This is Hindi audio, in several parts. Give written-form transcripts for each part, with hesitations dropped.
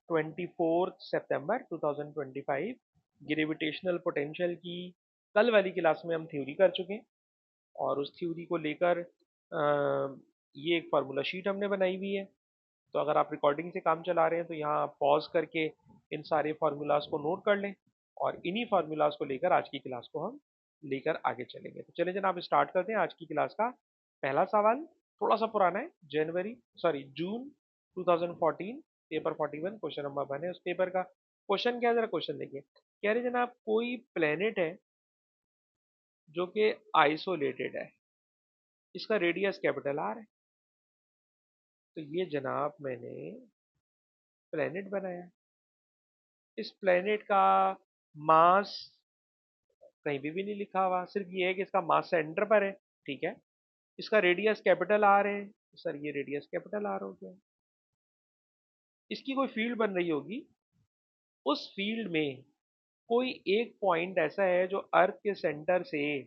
24 सितंबर 2025 ग्रेविटेशनल पोटेंशियल की कल वाली क्लास में हम थ्योरी कर चुके हैं और उस थ्योरी को लेकर ये एक फार्मूला शीट हमने बनाई हुई है। तो अगर आप रिकॉर्डिंग से काम चला रहे हैं तो यहाँ पॉज करके इन सारे फार्मूलाज को नोट कर लें और इन्हीं फार्मूलाज को लेकर आज की क्लास को हम लेकर आगे चलेंगे। तो चलिए जनाब स्टार्ट करते हैं आज की क्लास का पहला सवाल। थोड़ा सा पुराना है, जून 2014, पेपर 41 क्वेश्चन नंबर 1 है उस पेपर का। क्वेश्चन क्या है जरा क्वेश्चन देखिए। कह रहे जनाब कोई प्लेनेट है जो कि आइसोलेटेड है, इसका रेडियस कैपिटल आर है। तो ये जनाब मैंने प्लेनेट बनाया। इस प्लेनेट का मास कहीं भी नहीं लिखा हुआ, सिर्फ ये है कि इसका मास सेंटर पर है। ठीक है। इसका रेडियस कैपिटल आर है, तो सर ये रेडियस कैपिटल आर हो गया। इसकी कोई फील्ड बन रही होगी, उस फील्ड में कोई एक पॉइंट ऐसा है जो अर्थ के सेंटर से,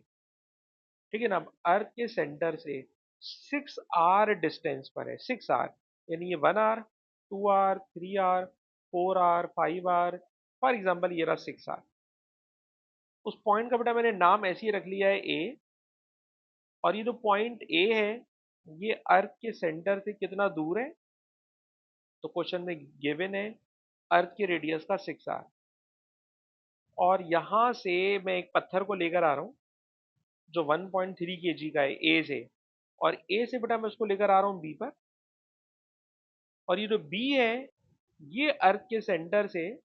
ठीक है ना, अर्थ के सेंटर से 6 आर डिस्टेंस पर है। 6 आर यानी ये 1 R, 2 R, 3 R, 4 R, 5 R. For example ये रहा 6 आर। उस पॉइंट का बेटा मैंने नाम ऐसे ही रख लिया है ए। और ये जो पॉइंट ए है ये अर्थ के सेंटर से कितना दूर है, तो क्वेश्चन में गिवन है अर्थ के रेडियस का 6 आर। और यहां से मैं एक पत्थर को लेकर आ रहा हूं जो 1.3 kg का है ए से, और ए से बेटा मैं उसको लेकर आ रहा हूं बी पर। और ये जो बी है ये अर्थ के सेंटर से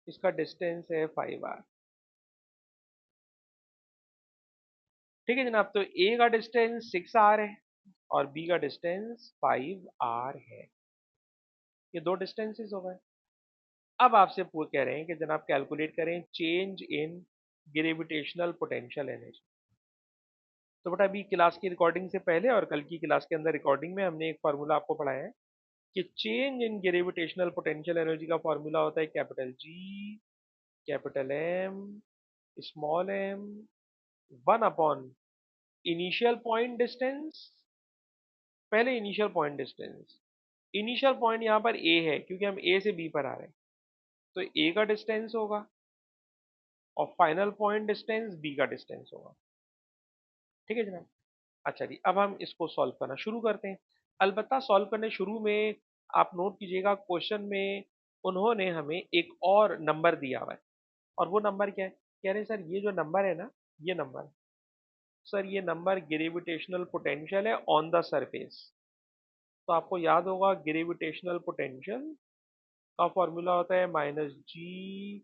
इसका डिस्टेंस है 5 आर। ठीक है जनाब, तो ए का डिस्टेंस 6 आर है और बी का डिस्टेंस 5 आर है। ये दो डिस्टेंसेस हो गए। अब आपसे पूछ कह रहे हैं कि जनाब कैलकुलेट करें change in gravitational potential energy. तो बेटा अभी क्लास की रिकॉर्डिंग से पहले और कल की क्लास के अंदर रिकॉर्डिंग में हमने एक फार्मूला आपको पढ़ाया है कि change in gravitational potential energy का फार्मूला होता है capital G, capital M, small m, 1 upon initial point distance. पहले initial point distance, initial point यहाँ पर ए है क्योंकि हम ए से बी पर आ रहे हैं, तो ए का डिस्टेंस होगा और फाइनल पॉइंट डिस्टेंस बी का डिस्टेंस होगा। ठीक है जनाब। अच्छा जी, अब हम इसको सॉल्व करना शुरू करते हैं। अलबत्ता सॉल्व करने शुरू में आप नोट कीजिएगा क्वेश्चन में उन्होंने हमें एक और नंबर दिया हुआ है। और वो नंबर क्या है, कह रहे हैं सर ये जो नंबर है ना, ये नंबर, सर ये नंबर ग्रेविटेशनल पोटेंशियल है ऑन द सरफेस। तो आपको याद होगा ग्रेविटेशनल पोटेंशियल का फॉर्मूला होता है -G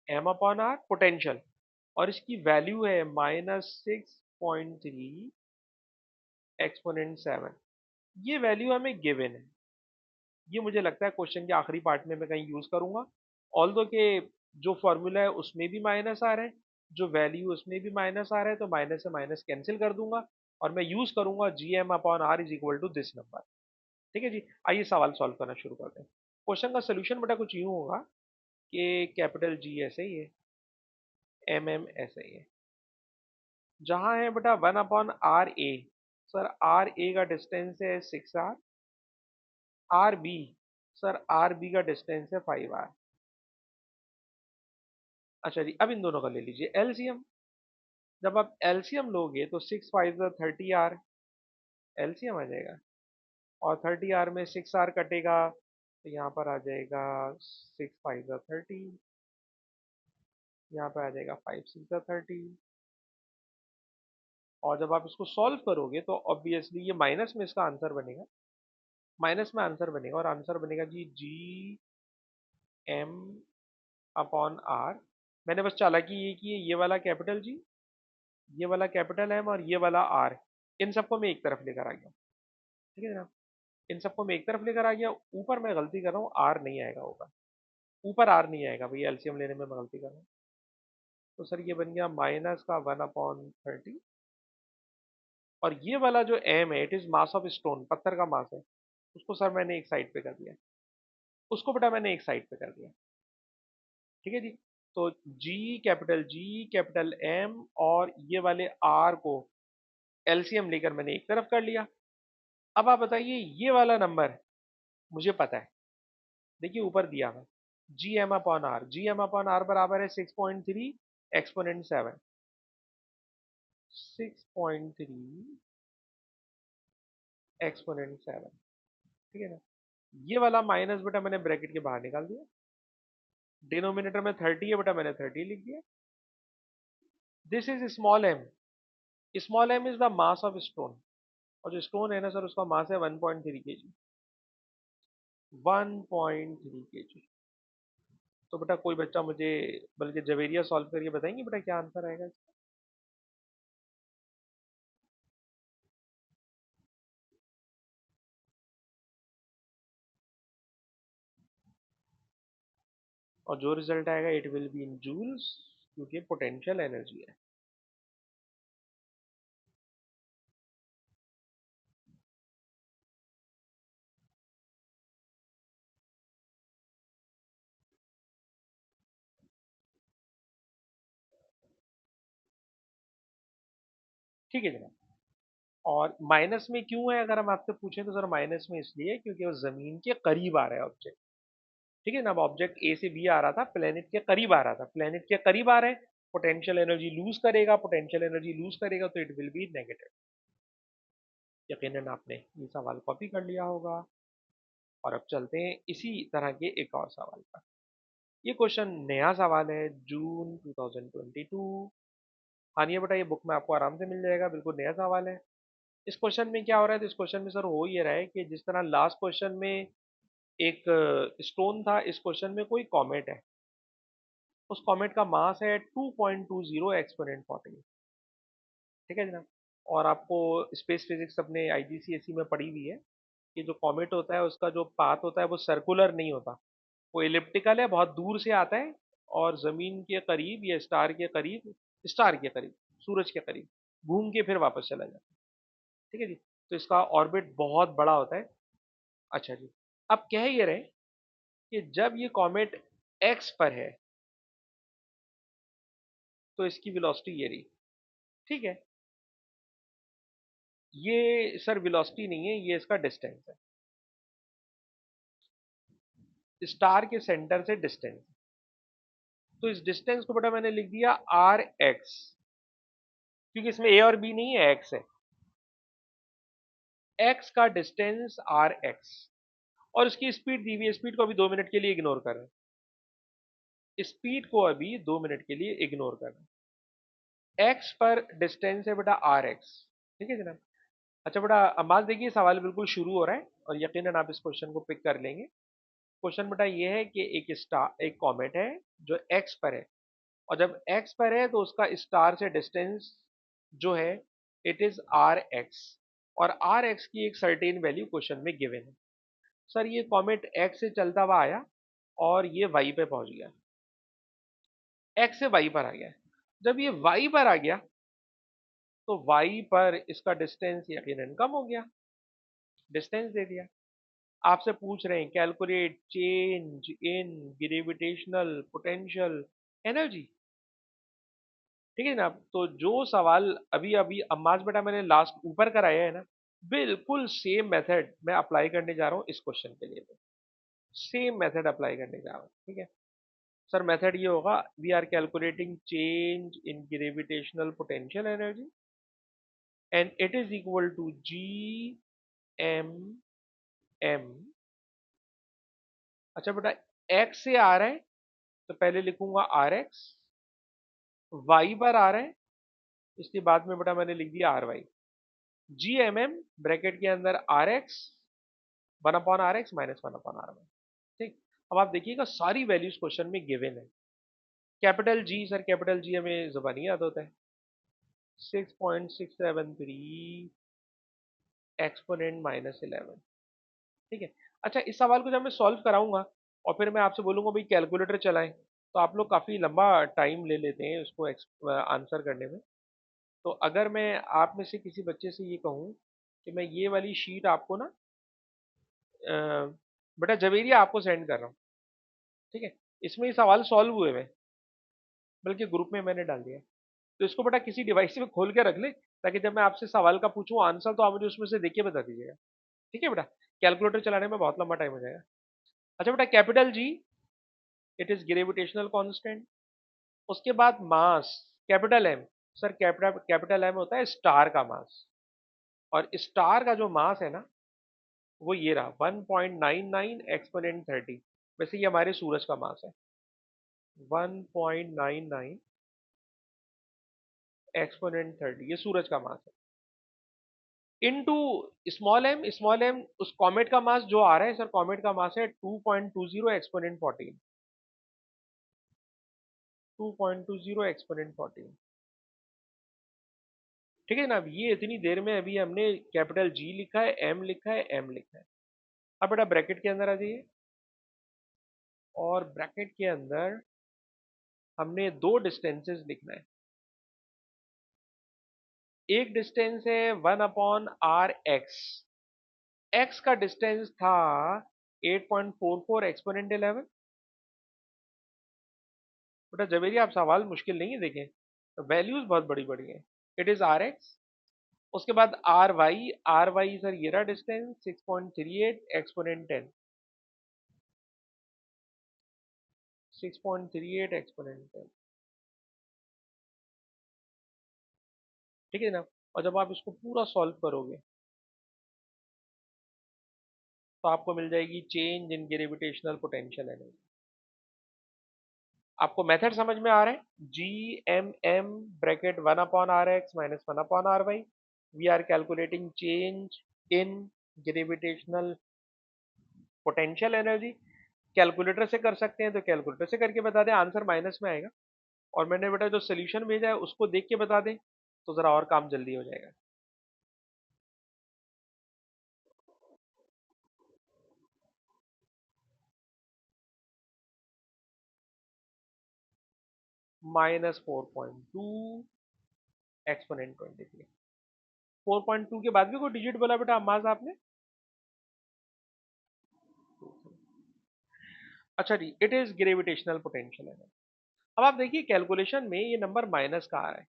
m/r पोटेंशियल, और इसकी वैल्यू है -6.3 एक्सपोनेंट 7। ये वैल्यू हमें गिवन है। ये मुझे लगता है क्वेश्चन के आखिरी पार्ट में मैं कहीं यूज करूंगा। ऑल्दो के जो फॉर्मूला है उसमें भी माइनस आ रहा है, जो वैल्यू उसमें भी माइनस आ रहा है, तो माइनस से माइनस कैंसिल कर दूंगा और मैं यूज करूंगा Gm/r is equal to this number. ठीक है जी। आइए सवाल सॉल्व करना शुरू करते हैं। क्वेश्चन का सोल्यूशन बेटा कुछ यूं होगा कि कैपिटल जी ऐसे ही है, एम एम ऐसे ही है। जहां है बेटा 1/r a, sir R A का डिस्टेंस है 6 R, R B, sir R B का डिस्टेंस है 5 आर। अच्छा जी, अब इन दोनों का ले लीजिए एलसीएम। जब आप एलसीएम लोगे तो 6 5 30 आर, एलसीएम आ जाएगा। और 30 आर में 6 आर कटेगा तो यहाँ पर आ जाएगा 6 5 30, यहाँ पे आ जाएगा 5 6 30। और जब आप इसको सॉल्व करोगे तो ऑब्वियसली ये माइनस में इसका आंसर बनेगा, माइनस में आंसर बनेगा और आंसर बनेगा Gm/r। मैंने बस चालाकी ये की है, ये वाला कैपिटल जी, ये वाला कैपिटल एम और ये वाला आर, इन सबको मैं एक तरफ लेकर आ गया। ठीक है जनाब, इन सबको मैं एक तरफ लेकर आ गया। ऊपर मैं गलती कर रहा हूँ, आर नहीं आएगा ऊपर, ऊपर आर नहीं आएगा भैया, एलसीएम लेने में मैं गलती कर रहा हूँ। तो सर ये बन गया माइनस का 1/30। और ये वाला जो एम है it is mass of stone, पत्थर का मास है, उसको सर मैंने एक साइड पे कर दिया, उसको बेटा मैंने एक साइड पे कर दिया। ठीक है जी। तो जी कैपिटल एम और ये वाले आर को एलसीएम लेकर मैंने एक तरफ कर लिया। अब आप बताइए ये वाला नंबर मुझे पता है, देखिए ऊपर दिया हुआ G M upon R, G M upon R बराबर है 6.3 एक्सपोनेंट 7, 6.3 एक्सपोनेंट 7। ठीक है ना, ये वाला माइनस बेटा मैंने ब्रैकेट के बाहर निकाल दिया, डिनोमिनेटर में 30 है बेटा, मैंने 30 लिख दिया। This is small M, small M is the mass of stone, और जो स्टोन है ना सर उसका मास है 1.3 केजी, 1.3 केजी। तो बेटा कोई बच्चा मुझे बल्कि जवेरिया सॉल्व करके बताएंगे बेटा क्या आंसर आएगा इसका? और जो रिजल्ट आएगा it will be in joules, क्योंकि पोटेंशियल एनर्जी है। ठीक है जनाब। और माइनस में क्यों है अगर हम आपसे पूछें तो सर माइनस में इसलिए क्योंकि वो जमीन के करीब आ रहा है ऑब्जेक्ट। ठीक है ना, अब ऑब्जेक्ट ए से बी आ रहा था, प्लेनेट के करीब आ रहा था, प्लेनेट के करीब आ रहे हैं, पोटेंशियल एनर्जी लूज करेगा, पोटेंशियल एनर्जी लूज करेगा तो इट विल बी नेगेटिव। यकीनन आपने ये सवाल कॉपी कर लिया होगा। और अब चलते हैं इसी तरह के एक और सवाल पर। ये क्वेश्चन नया सवाल है, जून 2022। हाँ ये बेटा, ये बुक में आपको आराम से मिल जाएगा, बिल्कुल नया सवाल है। इस क्वेश्चन में क्या हो रहा है, तो इस क्वेश्चन में सर हो ये रहा है कि जिस तरह लास्ट क्वेश्चन में एक स्टोन था, इस क्वेश्चन में कोई कॉमेट है, उस कॉमेट का मास है 2.20 एक्सपोनेंट 14। ठीक है जनाब। और आपको स्पेस फिजिक्स अपने आईजीसीएसई में पढ़ी हुई है कि जो कॉमेट होता है उसका जो पाथ होता है वो सर्कुलर नहीं होता, वो एलिप्टिकल है, बहुत दूर से आता है और जमीन के करीब या स्टार के करीब, स्टार के करीब, सूरज के करीब घूम के फिर वापस चला जाता है। ठीक है जी। तो इसका ऑर्बिट बहुत बड़ा होता है। अच्छा जी। अब कह ये रहे कि जब ये कॉमेट एक्स पर है तो इसकी वेलोसिटी ये रही। ठीक है, ये सर वेलोसिटी नहीं है, ये इसका डिस्टेंस है, स्टार के सेंटर से डिस्टेंस। तो इस डिस्टेंस को बेटा मैंने लिख दिया आर एक्स, क्योंकि इसमें ए और बी नहीं है, एक्स है। एक्स का डिस्टेंस आर एक्स, और उसकी स्पीड दी हुई है, स्पीड को अभी 2 मिनट के लिए इग्नोर कर रहे हैं, स्पीड को अभी 2 मिनट के लिए इग्नोर कर रहे हैं। एक्स पर डिस्टेंस है बेटा आर एक्स। ठीक है जनाब। अच्छा बेटा अम्माज देखिए सवाल बिल्कुल शुरू हो रहा है और यकीनन आप इस क्वेश्चन को पिक कर लेंगे। क्वेश्चन बेटा ये है कि एक कॉमेट है जो एक्स पर है, और जब एक्स पर है तो उसका स्टार से डिस्टेंस जो है इट इज आर एक्स, और आर एक्स की एक सर्टेन वैल्यू क्वेश्चन में गिवन है। सर ये कॉमेट एक्स से चलता हुआ आया और ये वाई पे पहुंच गया, एक्स से वाई पर आ गया। जब ये वाई पर आ गया तो वाई पर इसका डिस्टेंस यकीनन कम हो गया, डिस्टेंस दे दिया। आपसे पूछ रहे हैं calculate change in gravitational potential energy. ठीक है ना, तो जो सवाल अभी अभी अम्माज बेटा मैंने लास्ट ऊपर कराया है ना, बिल्कुल सेम मेथड मैं अप्लाई करने जा रहा हूँ इस क्वेश्चन के लिए, सेम मेथड अप्लाई करने जा रहा हूँ। ठीक है सर, मेथड ये होगा, we are calculating change in gravitational potential energy and it is equal to G M M. अच्छा बेटा, एक्स से आ रहा है तो पहले लिखूंगा आर एक्स, वाई पर आ रहा है इसलिए बाद में बेटा मैंने लिख दिया R Y, G M M bracket के अंदर आर एक्स, 1/r(x - 1/r1)। ठीक। अब आप देखिएगा सारी वैल्यूज क्वेश्चन में गिवन है। कैपिटल जी सर, कैपिटल जी हमें जुबानी याद होता है, 6.673 एक्सपोनेंट -11। ठीक है। अच्छा इस सवाल को जब मैं सॉल्व कराऊंगा और फिर मैं आपसे बोलूंगा भाई कैलकुलेटर चलाएं, तो आप लोग काफ़ी लंबा टाइम ले लेते हैं उसको आंसर करने में। तो अगर मैं आप में से किसी बच्चे से ये कहूँ कि मैं ये वाली शीट आपको ना बेटा जवेरिया आपको सेंड कर रहा हूँ, ठीक है, इसमें ये सवाल सॉल्व हुए हुए हैं, बल्कि ग्रुप में मैंने डाल दिया है। तो इसको बेटा किसी डिवाइस में खोल के रख ले, ताकि जब मैं आपसे सवाल का पूछूं आंसर तो आप मुझे उसमें से देख के बता दीजिएगा। ठीक है बेटा, कैलकुलेटर चलाने में बहुत लंबा टाइम हो जाएगा। अच्छा बेटा, capital G it is gravitational constant. उसके बाद mass capital M. Sir capital M होता है स्टार का मास, और स्टार का जो मास है ना, वो ये रहा 1.99 एक्सपोनेंट 30। वैसे ये हमारे सूरज का मास है, 1.99 एक्सपोनेंट 30, ये सूरज का मास है, इनटू स्मॉल एम उस कॉमेट का मास जो आ रहा है। सर कॉमेट का मास है 2.20 एक्सपोनेंट 14, 2.20 एक्सपोनेंट 14। ठीक है ना। अब ये इतनी देर में अभी हमने कैपिटल जी लिखा है, एम लिखा है, एम लिखा है। अब बेटा ब्रैकेट के अंदर आ जाइए, और ब्रैकेट के अंदर हमने दो डिस्टेंसेस लिखना है। एक डिस्टेंस है 1/r x। x का डिस्टेंस था 8.44 एक्सपोनेंट 11। बेटा जवेरी आप सवाल मुश्किल नहीं देखें, वैल्यूज बहुत बड़ी बड़ी हैं। It is rx। उसके बाद आर वाई सर ये रहा डिस्टेंस 6.38 एक्सपोनेंट 10, 6.38 एक्सपोनेंट 10। ठीक है ना। और जब आप इसको पूरा सॉल्व करोगे तो आपको मिल जाएगी change in gravitational potential energy. आपको मेथड समझ में आ रहा है। GMM bracket 1/rx minus 1/ry। We are calculating change in gravitational potential energy. Calculator से कर सकते हैं तो कैलकुलेटर से करके बता दें, आंसर माइनस में आएगा। और मैंने बेटा जो सोल्यूशन भेजा है उसको देख के बता दें तो जरा और काम जल्दी हो जाएगा। -4.2 एक्सपोनेंट 23। 4.2 के बाद भी कोई डिजिट बोला बेटा अम्माज आपने? अच्छा जी, it is gravitational potential energy. अब आप देखिए कैलकुलेशन में ये नंबर माइनस का आ रहा है,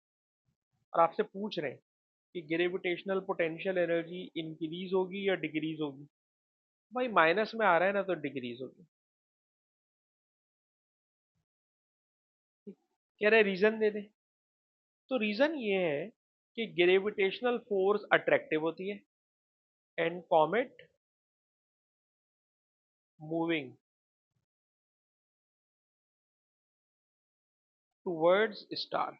और आपसे पूछ रहे हैं कि ग्रेविटेशनल पोटेंशियल एनर्जी इंक्रीज होगी या डिक्रीज होगी। भाई माइनस में आ रहा है ना, तो डिक्रीज होगी। कह रहे रीजन दे दे। तो रीजन ये है कि ग्रेविटेशनल फोर्स अट्रैक्टिव होती है, and comet moving towards star.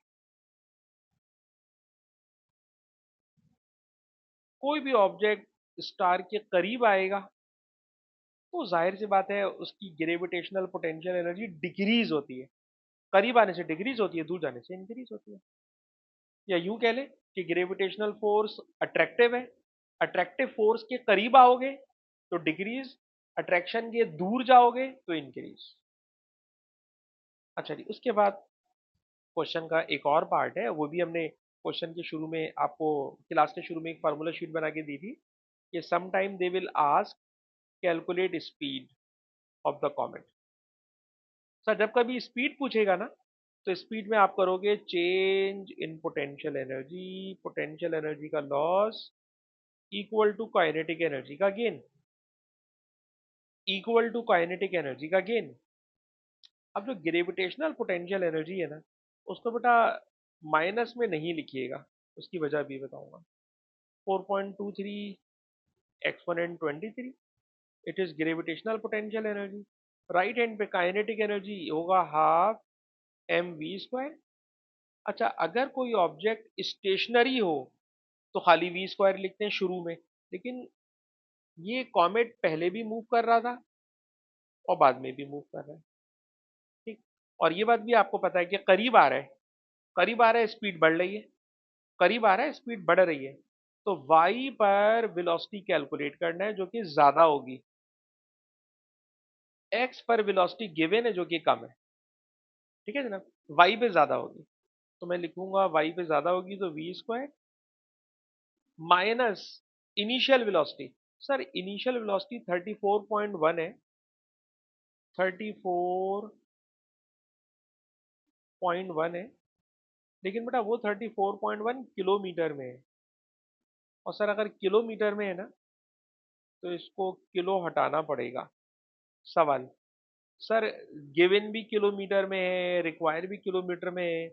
कोई भी ऑब्जेक्ट स्टार के करीब आएगा तो जाहिर सी बात है उसकी ग्रेविटेशनल पोटेंशियल एनर्जी डिक्रीज होती है। करीब आने से डिक्रीज होती है, दूर जाने से इंक्रीज होती है। या यूं कह लें कि ग्रेविटेशनल फोर्स अट्रैक्टिव है, अट्रैक्टिव फोर्स के करीब आओगे तो डिक्रीज, अट्रैक्शन के दूर जाओगे तो इंक्रीज। अच्छा जी, उसके बाद क्वेश्चन का एक और पार्ट है, वो भी हमने क्वेश्चन के शुरू में आपको, क्लास के शुरू में एक फार्मूला शीट बना के दी थी कि some time they will ask calculate speed of the comet. Sir जब कभी स्पीड पूछेगा ना, तो स्पीड में आप करोगे चेंज इन पोटेंशियल एनर्जी का loss equal to kinetic energy का gain, equal to kinetic energy का गेन। अब जो ग्रेविटेशनल पोटेंशियल एनर्जी है ना, उसको बेटा माइनस में नहीं लिखिएगा, उसकी वजह भी बताऊंगा। 4.23 exponent 23, it is gravitational potential energy. Right hand पे काइनेटिक एनर्जी होगा हाफ mv²। अच्छा, अगर कोई ऑब्जेक्ट स्टेशनरी हो तो खाली v² लिखते हैं शुरू में, लेकिन ये कॉमेट पहले भी मूव कर रहा था और बाद में भी मूव कर रहा है। ठीक। और ये बात भी आपको पता है कि करीब आ रहा है, करीब आ रहा है स्पीड बढ़ रही है, करीब आ रहा है स्पीड बढ़ रही है। तो y पर वेलोसिटी कैलकुलेट करना है जो कि ज्यादा होगी, x पर वेलोसिटी गिवन है जो कि कम है। ठीक है जनाब, y पे ज्यादा होगी तो मैं लिखूंगा y पे ज्यादा होगी तो v² minus initial velocity. Sir initial velocity 34.1 है, 34.1 है, लेकिन बेटा वो 34.1 किलोमीटर में है। और सर अगर किलोमीटर में है ना, तो इसको किलो हटाना पड़ेगा, सवाल, सर गिवन भी किलोमीटर में है, रिक्वायर भी किलोमीटर में है,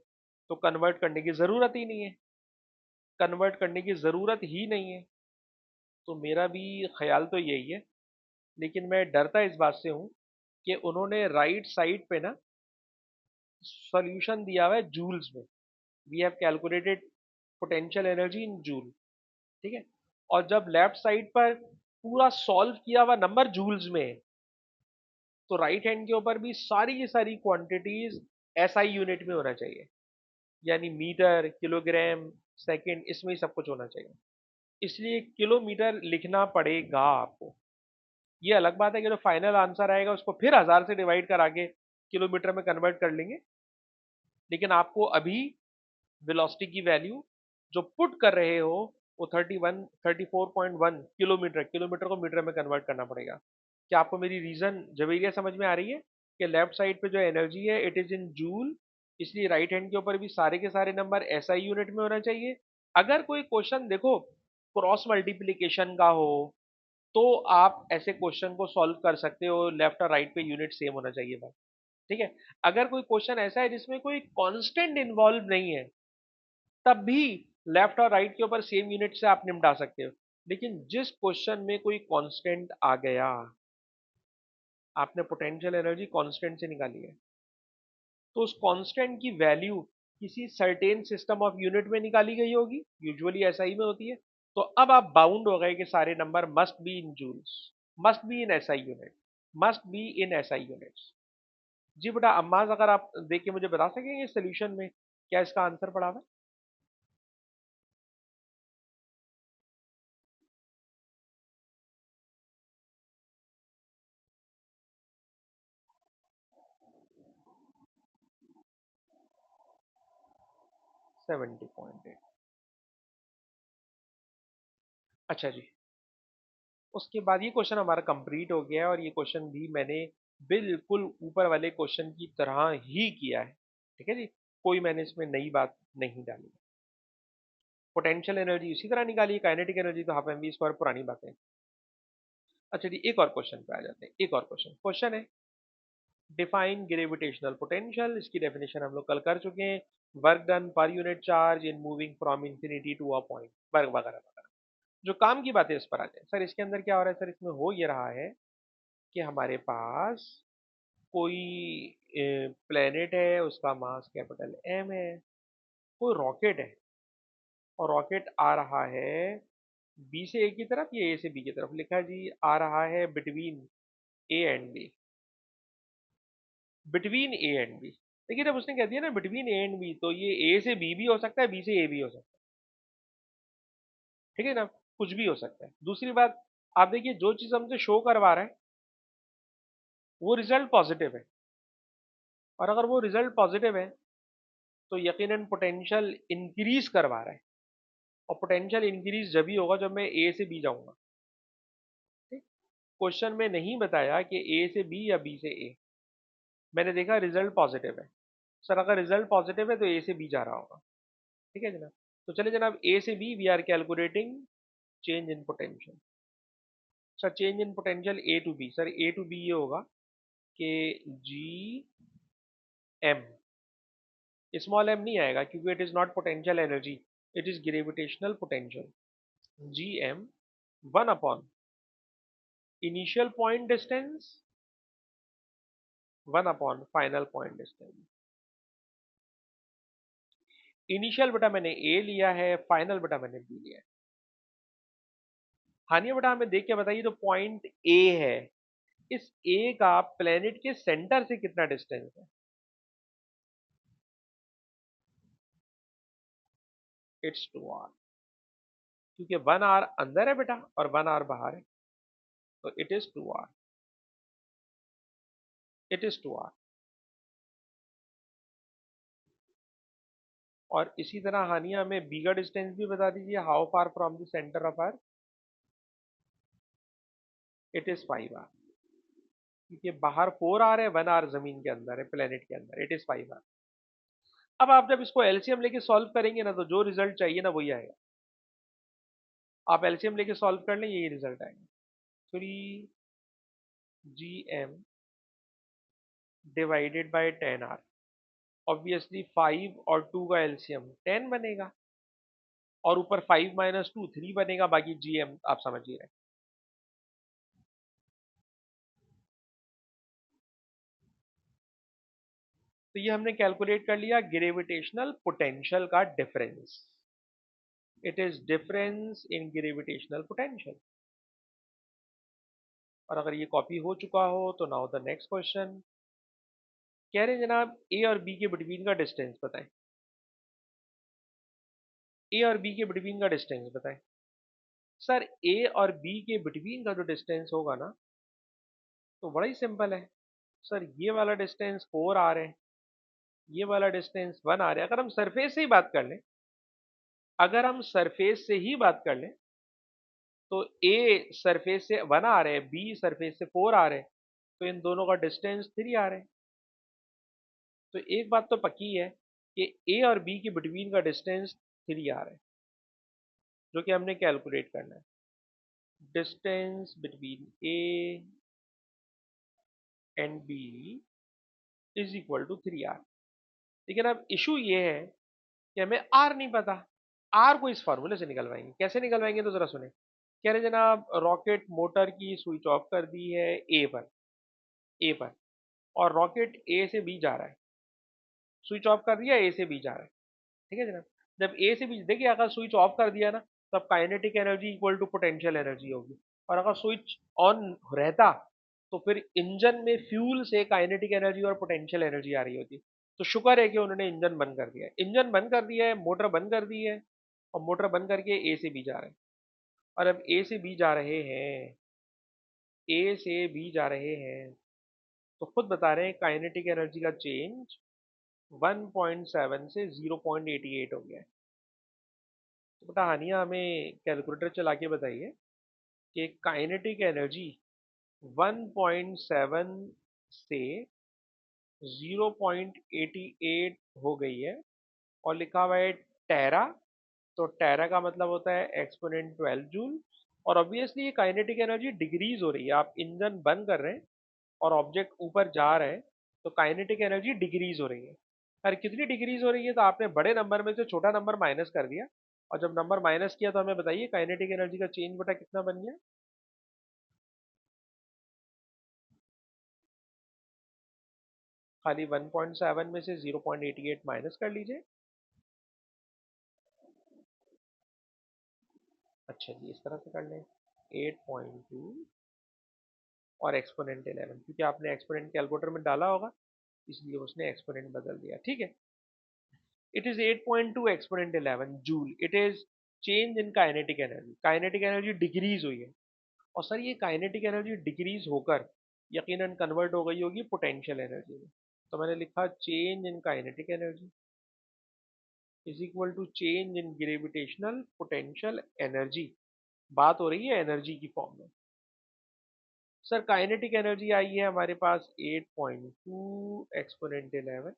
तो कन्वर्ट करने की ज़रूरत ही नहीं है, कन्वर्ट करने की ज़रूरत ही नहीं है। तो मेरा भी ख्याल तो यही है, लेकिन मैं डरता इस बात से हूँ कि उन्होंने राइट साइड पे ना सॉल्यूशन दिया हुआ है जूल्स में। We have calculated potential energy in joule, ठीक है। और जब लेफ्ट साइड पर पूरा सॉल्व किया हुआ नंबर जूल्स में है, तो राइट हैंड के ऊपर भी सारी की सारी क्वांटिटीज एसआई यूनिट में होना चाहिए, यानी मीटर, किलोग्राम, सेकंड, इसमें ही सब कुछ होना चाहिए। इसलिए किलोमीटर लिखना पड़ेगा आपको। ये अलग बात है कि जो फाइनल आंसर आएगा उसको फिर 1000 से डिवाइड करा के किलोमीटर में कन्वर्ट कर लेंगे, लेकिन आपको अभी वेलोसिटी की वैल्यू जो पुट कर रहे हो वो 34.1 किलोमीटर, किलोमीटर को मीटर में कन्वर्ट करना पड़ेगा। क्या आपको मेरी रीजन जवेरिया समझ में आ रही है कि लेफ्ट साइड पे जो एनर्जी है इट इज इन जूल, इसलिए राइट हैंड के ऊपर भी सारे के सारे नंबर एसआई यूनिट में होना चाहिए। अगर कोई क्वेश्चन देखो क्रॉस मल्टीप्लीकेशन का हो, तो आप ऐसे क्वेश्चन को सॉल्व कर सकते हो, लेफ्ट और राइट पे यूनिट सेम होना चाहिए बस, ठीक है। अगर कोई क्वेश्चन ऐसा है जिसमें कोई कांस्टेंट इन्वॉल्व नहीं है, तब भी लेफ्ट और राइट के ऊपर सेम यूनिट से आप निपटा सकते हो। लेकिन जिस क्वेश्चन में कोई कांस्टेंट आ गया, आपने पोटेंशियल एनर्जी कांस्टेंट से निकाली है, तो उस कांस्टेंट की वैल्यू किसी सर्टेन सिस्टम ऑफ यूनिट में निकाली गई होगी, यूजुअली ऐसा ही में होती है। तो अब आप बाउंड हो गए कि सारे number must be in joules, must be in SI unit, must be in SI units. जी बेटा अम्माज, अगर आप देख के मुझे बता सकेंगे सोल्यूशन में क्या इसका आंसर पड़ा हुआ 70.8। अच्छा जी, उसके बाद ये क्वेश्चन हमारा कंप्लीट हो गया है, और ये क्वेश्चन भी मैंने बिल्कुल ऊपर वाले क्वेश्चन की तरह ही किया है, ठीक है जी। कोई मैंने इसमें नई बात नहीं डाली। पोटेंशियल एनर्जी इसी तरह निकाली, काइनेटिक एनर्जी तो हाफ एम वी स्क्वायर, पुरानी बातें। अच्छा जी, एक और क्वेश्चन पे आ जाते हैं। एक और क्वेश्चन क्वेश्चन है, डिफाइन ग्रेविटेशनल पोटेंशियल। इसकी डेफिनेशन हम लोग कल कर चुके हैं। Work done per unit charge in moving from infinity to a point, work वगैरह वगैरह। जो काम की बात है इस पर आ जाए। सर इसके अंदर क्या हो रहा है, सर इसमें हो ये रहा है कि हमारे पास कोई प्लेनेट है, उसका मास कैपिटल एम है, कोई रॉकेट है, और रॉकेट आ रहा है बी से ए की तरफ, या ए से बी की तरफ, लिखा है जी आ रहा है between A and B, between A and B. देखिए जब उसने कह दिया ना बिटवीन ए एंड बी, तो ये ए से बी भी हो सकता है, बी से ए भी हो सकता है, ठीक है ना, कुछ भी हो सकता है। दूसरी बात, आप देखिए जो चीज हमसे शो करवा रहा है वो रिजल्ट पॉजिटिव है, और अगर वो रिजल्ट पॉजिटिव है तो यकीनन पोटेंशियल इंक्रीज करवा रहा है, और पोटेंशियल इंक्रीज जब भी होगा जब मैं ए से बी जाऊंगा, ठीक। क्वेश्चन में नहीं बताया कि ए से बी या बी से ए, मैंने देखा रिजल्ट पॉजिटिव है। सर अगर रिजल्ट पॉजिटिव है तो ए से बी जा रहा होगा, ठीक है जनाब। तो चलिए जनाब, ए से B we are calculating change in potential. Sir change in potential A to B, sir A to B ये होगा कि जी एम, स्मॉल एम नहीं आएगा क्योंकि it is not potential energy, it is gravitational potential. G M one upon initial point distance, one upon final point distance. Initial बेटा मैंने ए लिया है, फाइनल बेटा मैंने बी लिया है। हानिया बेटा हमें देख के बताइए, तो पॉइंट ए है, इस ए का प्लेनेट के सेंटर से कितना डिस्टेंस है। इट्स 2 आर, क्योंकि 1 आर अंदर है बेटा और 1 आर बाहर है, तो it is 2 R, it is 2 R. और इसी तरह हानिया हमें बी का डिस्टेंस भी बता दीजिए, how far from the centre of earth. It is 5 R, क्योंकि बाहर 4 आर है, 1 आर जमीन के अंदर है, प्लेनेट के अंदर, इट इज 5 आर। अब आप जब इसको एलसीएम लेके सॉल्व करेंगे ना, तो जो रिजल्ट चाहिए ना वही आएगा। आप एलसीएम लेके सॉल्व कर लें, यही रिजल्ट आएगा। 3 GM divided by 10R। Obviously 5 और 2 का एलसीएम 10 बनेगा, और ऊपर 5 माइनस 2 3 बनेगा, बाकी GM आप समझिए रहे। तो ये हमने कैलकुलेट कर लिया ग्रेविटेशनल पोटेंशियल का difference. It is difference in gravitational potential. और अगर ये कॉपी हो चुका हो तो नाउ द नेक्स्ट क्वेश्चन। कह रहे हैं जनाब ए और बी के बिटवीन का डिस्टेंस बताएं। ए और बी के बिटवीन का डिस्टेंस बताएं। सर ए और बी के बिटवीन का जो डिस्टेंस होगा ना, तो बड़ा ही सिंपल है। सर ये वाला डिस्टेंस 4 आ रहे हैं, ये वाला डिस्टेंस 1 आ रहा है। अगर हम सरफेस से ही बात कर लें, अगर हम सरफेस से ही बात कर लें, तो ए सरफेस से 1 आ रहे हैं, बी सरफेस से 4 आ रहे हैं, तो इन दोनों का डिस्टेंस 3 आ रहे हैं। तो एक बात तो पक्की है कि ए और बी के बिटवीन का डिस्टेंस 3 आ रहा है, जो कि हमने कैलकुलेट करना है। Distance between A and B is equal to 3R। लेकिन अब इशू ये है कि हमें आर नहीं पता। आर को इस फॉर्मूले से निकलवाएंगे। कैसे निकलवाएंगे तो जरा सुने। कह रहे जनाब रॉकेट मोटर की स्विच ऑफ कर दी है ए पर, और रॉकेट ए से बी जा रहा है। स्विच ऑफ कर दिया, ए से बी जा रहा है। ठीक है जनाब। जब ए से बी देखिए, अगर स्विच ऑफ कर दिया ना, तब kinetic energy equal to potential energy होगी। और अगर स्विच ऑन रहता, तो फिर इंजन में फ्यूल से काइनेटिक एनर्जी और पोटेंशियल एनर्जी आ रही होती। तो शुक्र है कि उन्होंने इंजन बंद कर दिया है। इंजन बंद कर दिया है, मोटर बंद कर दी है, और मोटर बंद करके ए से बी जा रहे हैं। और अब ए से बी जा रहे हैं, ए से बी जा रहे हैं, तो खुद बता रहे हैं काइनेटिक एनर्जी का चेंज 1.7 से 0.88 हो गया है। तो बेटा हानिया हमें कैलकुलेटर चला के बताइए कि काइनेटिक एनर्जी 1.7 से 0.88 हो गई है, और लिखा हुआ है टेरा। तो टेरा का मतलब होता है एक्सपोनेंट 12 जूल। और ऑब्वियसली ये काइनेटिक एनर्जी डिक्रीज हो रही है। आप इंजन बंद कर रहे हैं और ऑब्जेक्ट ऊपर जा रहे हैं, तो काइनेटिक एनर्जी डिक्रीज हो रही है। अरे कितनी डिक्रीज हो रही है, तो आपने बड़े नंबर में से छोटा नंबर माइनस कर दिया, और जब नंबर माइनस किया तो हमें बताइए काइनेटिक एनर्जी का चेंज बटा कितना बन गया। खाली 1.7 में से 0.88 माइनस कर लीजिए। अच्छा जी, इस तरह से कर लें। 8.2 और एक्सपोनेंट 11, क्योंकि आपने एक्सपोनेंट कैलकुलेटर में डाला होगा, इसलिए उसने एक्सपोनेंट बदल दिया। ठीक है। It is 8.2 exponent 11 joule. It is change in kinetic energy. Kinetic energy decrease हुई है, और सर ये काइनेटिक एनर्जी डिक्रीज होकर यकीनन कन्वर्ट हो गई होगी पोटेंशियल एनर्जी में। तो मैंने लिखा change in kinetic energy is equal to change in gravitational potential energy. बात हो रही है एनर्जी की फॉर्म में। सर काइनेटिक एनर्जी आई है हमारे पास 8.2 एक्सपोनेंट 11,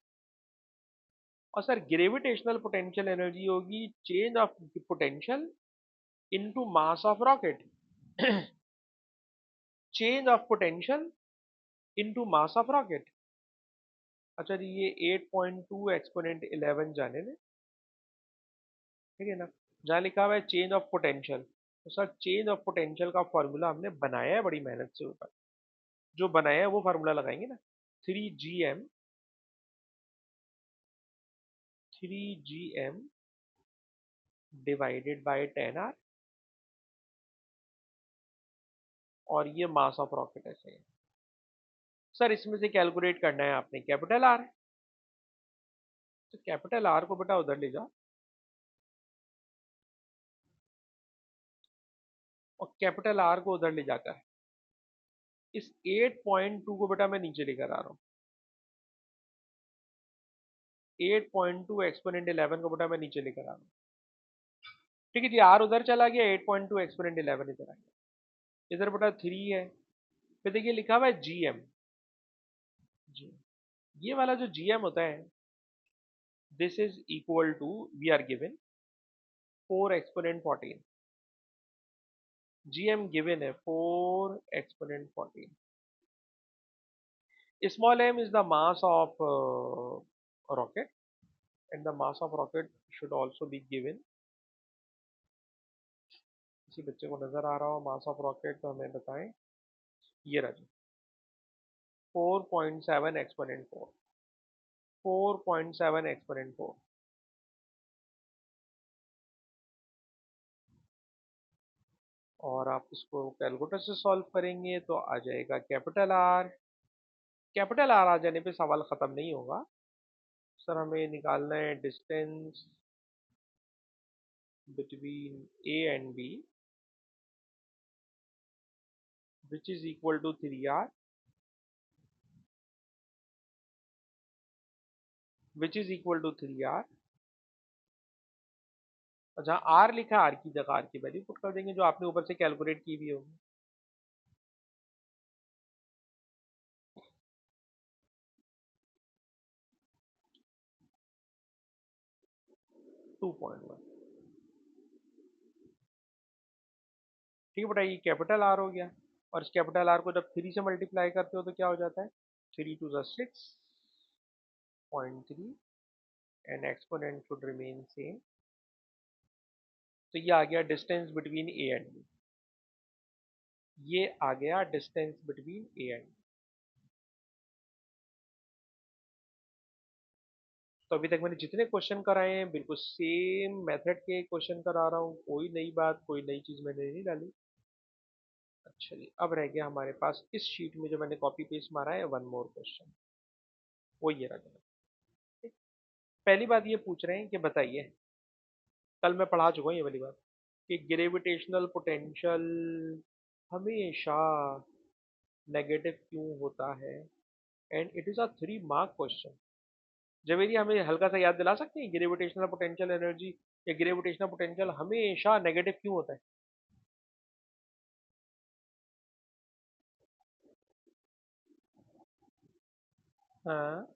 और सर ग्रेविटेशनल पोटेंशियल एनर्जी होगी change of potential into mass of rocket. Change of potential into mass of rocket. अच्छा जी, ये 8.2 एक्सपोनेंट 11 जाने दें। ठीक है ना। जहाँ लिखा हुआ है चेंज ऑफ पोटेंशियल, तो सर चेंज ऑफ पोटेंशियल का फॉर्मूला हमने बनाया है बड़ी मेहनत से ऊपर। जो बनाया है वो फार्मूला लगाएंगे ना। 3GM, 3GM divided by 10R, और ये मास ऑफ रॉकेट ऐसे है। सर इसमें से कैलकुलेट करना है आपने कैपिटल आर। तो कैपिटल आर को बेटा उधर ले जाओ, और कैपिटल आर को उधर ले जाकर इस 8.2 को बेटा मैं नीचे लेकर आ रहा हूँ। 8.2 एक्सपोनेंट 11 को बेटा मैं नीचे लेकर आ रहा हूँ। ठीक है जी, आर उधर चला गया, 8.2 एक्सपोनेंट 11 इधर आ गया। इधर बेटा 3 है। फिर देखिए लिखा हुआ है जीएम। जी, ये वाला जो जीएम होता है, this is equal to, we are given 4 exponent 14। GM given है 4 exponent 14। Small m is the mass of rocket, and the mass of rocket should also be given. किसी बच्चे को नजर आ रहा हो मास ऑफ रॉकेट तो हमें बताएं। ये रहा 4.7 एक्सपोनेंट 4, 4.7 एक्सपोनेंट 4। और आप इसको कैलकुलेटर से सॉल्व करेंगे तो आ जाएगा कैपिटल आर। कैपिटल आर आ जाने पे सवाल खत्म नहीं होगा। सर हमें निकालना है distance between A and B which is equal to 3r, which is equal to 3r। और जहाँ आर लिखा है आर की जगह आर की वैल्यू पुट कर देंगे जो आपने ऊपर से कैलकुलेट की भी होगी। 2.1। ठीक है बेटा, ये कैपिटल आर हो गया। और इस कैपिटल आर को जब 3 से मल्टीप्लाई करते हो तो क्या हो जाता है, 3 to the 6.3 and exponent should remain same. तो ये आ गया distance between A and B. ये आ गया distance between A and B. तो अभी तक मैंने जितने क्वेश्चन कराए हैं बिल्कुल सेम मेथड के क्वेश्चन करा रहा हूँ, कोई नई बात कोई नई चीज मैंने नहीं डाली। अच्छा जी, अब रह गया हमारे पास इस शीट में जो मैंने कॉपी पेस्ट मारा है वन मोर क्वेश्चन, वो ये रहा जरा। ठीक? पहली बात ये पूछ रहे हैं कि बताइए, कल मैं पढ़ा चुका हूँ ये वाली बात, कि ग्रेविटेशनल पोटेंशियल हमेशा नेगेटिव क्यों होता है, and it is a 3 mark question. Javeri हमें हल्का सा याद दिला सकते हैं ग्रेविटेशनल पोटेंशियल एनर्जी या ग्रेविटेशनल पोटेंशियल हमेशा नेगेटिव क्यों होता है? हाँ,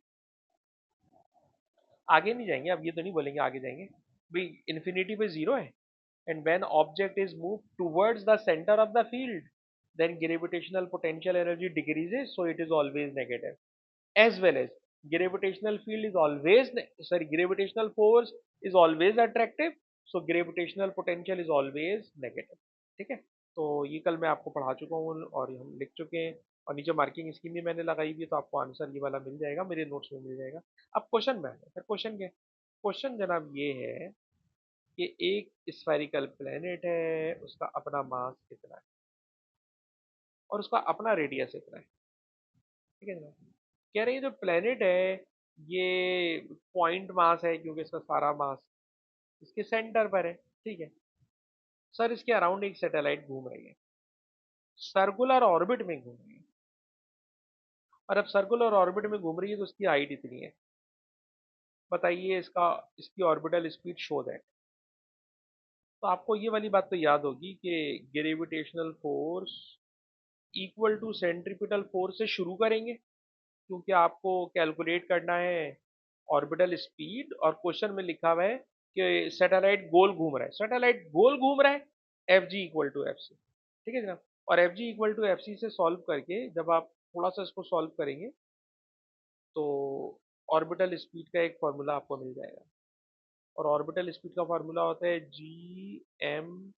आगे नहीं जाएंगे, अब ये तो नहीं बोलेंगे आगे जाएंगे भाई। इन्फिनिटी पे जीरो है, and when object is moved towards the center of the field, then gravitational potential energy decreases, so it is always negative. As well as gravitational field is always gravitational force is always attractive, so gravitational potential is always negative। ठीक है, तो ये कल मैं आपको पढ़ा चुका हूँ और हम लिख चुके हैं, और नीचे मार्किंग स्कीम भी मैंने लगाई हुई है, तो आपको आंसर ये वाला मिल जाएगा, मेरे नोट्स में मिल जाएगा। अब क्वेश्चन में है, सर क्वेश्चन क्या, क्वेश्चन जनाब ये है कि एक स्फेरिकल प्लेनेट है, उसका अपना मास कितना है और उसका अपना रेडियस इतना है। ठीक है जनाब, कह रहे हैं जो प्लेनेट है ये पॉइंट मास है क्योंकि इसका सारा मास इसके सेंटर पर है। ठीक है सर, इसके अराउंड एक सैटेलाइट घूम रही है, सर्कुलर ऑर्बिट में घूम रही है। और अब सर्कुलर ऑर्बिट में घूम रही है तो उसकी हाइट इतनी है। बताइए इसका, इसकी ऑर्बिटल स्पीड शो दैट। तो आपको ये वाली बात तो याद होगी कि gravitational force equal to centripetal force से शुरू करेंगे, क्योंकि आपको कैलकुलेट करना है ऑर्बिटल स्पीड, और क्वेश्चन में लिखा हुआ है कि सैटेलाइट गोल घूम रहा है, सैटेलाइट गोल घूम रहा है, F G equal to F C. ठीक है जनाब, और F G equal to F C से सॉल्व करके जब आप थोड़ा सा इसको सॉल्व करेंगे तो ऑर्बिटल स्पीड का एक फॉर्मूला आपको मिल जाएगा। और ऑर्बिटल स्पीड का फॉर्मूला होता है जी एम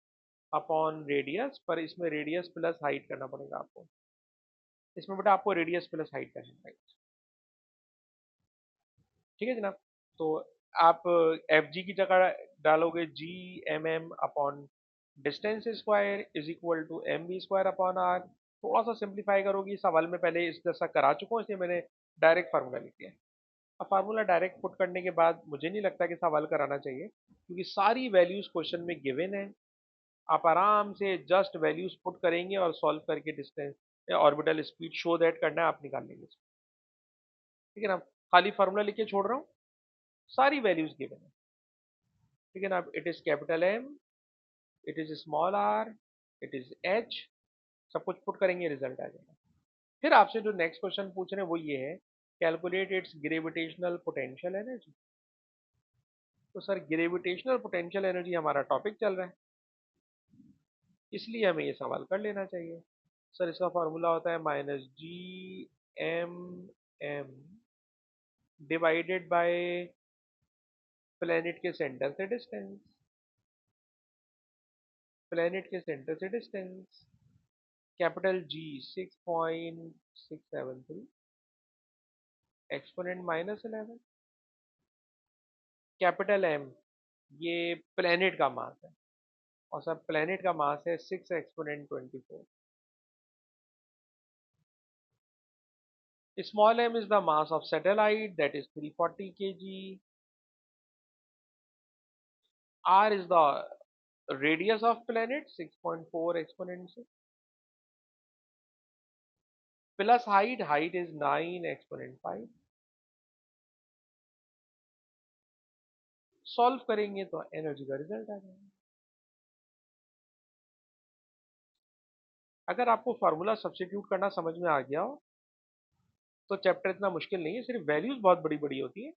अपॉन रेडियस, पर इसमें रेडियस प्लस हाइट करना पड़ेगा आपको। इसमें बेटा आपको रेडियस प्लस हाइट करना पड़ेगा। ठीक है जनाब, तो आप एफ जी की जगह डालोगे G M M upon distance square is equal to M B square upon R. थोड़ा सा सिंप्लीफाई करोगी, सवाल में पहले इस जैसा करा चुका हूँ इसलिए मैंने डायरेक्ट फार्मूला लिख दिया। अब फार्मूला डायरेक्ट पुट करने के बाद मुझे नहीं लगता कि सवाल कराना चाहिए, क्योंकि सारी वैल्यूज क्वेश्चन में गिवन है। आप आराम से जस्ट वैल्यूज पुट करेंगे और सॉल्व करके डिस्टेंस या ऑर्बिटल स्पीड शो दैट करना है, आप निकाल लेंगे। ठीक है ना, खाली फार्मूला लिख के छोड़ रहा हूँ, सारी वैल्यूज गिवन है। ठीक है ना, it is capital M, it is small R, it is H, सब कुछ पुट करेंगे रिजल्ट आ जाएगा। फिर आपसे जो नेक्स्ट क्वेश्चन पूछ रहे हैं वो ये है, calculate its gravitational potential energy. तो सर ग्रेविटेशनल पोटेंशियल एनर्जी हमारा टॉपिक चल रहा है, इसलिए हमें ये सवाल कर लेना चाहिए। सर इसका फॉर्मूला होता है minus G M divided by planet के सेंटर से डिस्टेंस, प्लेनेट के सेंटर से distance. Capital G 6.673, exponent -11। Capital M, ये प्लेनेट का मास है, और सब प्लेनेट का मास है 6 exponent 24। Small m is the mass of satellite, that is 340 kg. R is the radius of planet, 6.4 exponent 6. Plus height is 9 exponent 5. Solve करेंगे तो एनर्जी का रिजल्ट आ जाएगा। अगर आपको फार्मूला सब्स्टिट्यूट करना समझ में आ गया हो तो चैप्टर इतना मुश्किल नहीं है, सिर्फ वैल्यूज बहुत बड़ी बड़ी होती है।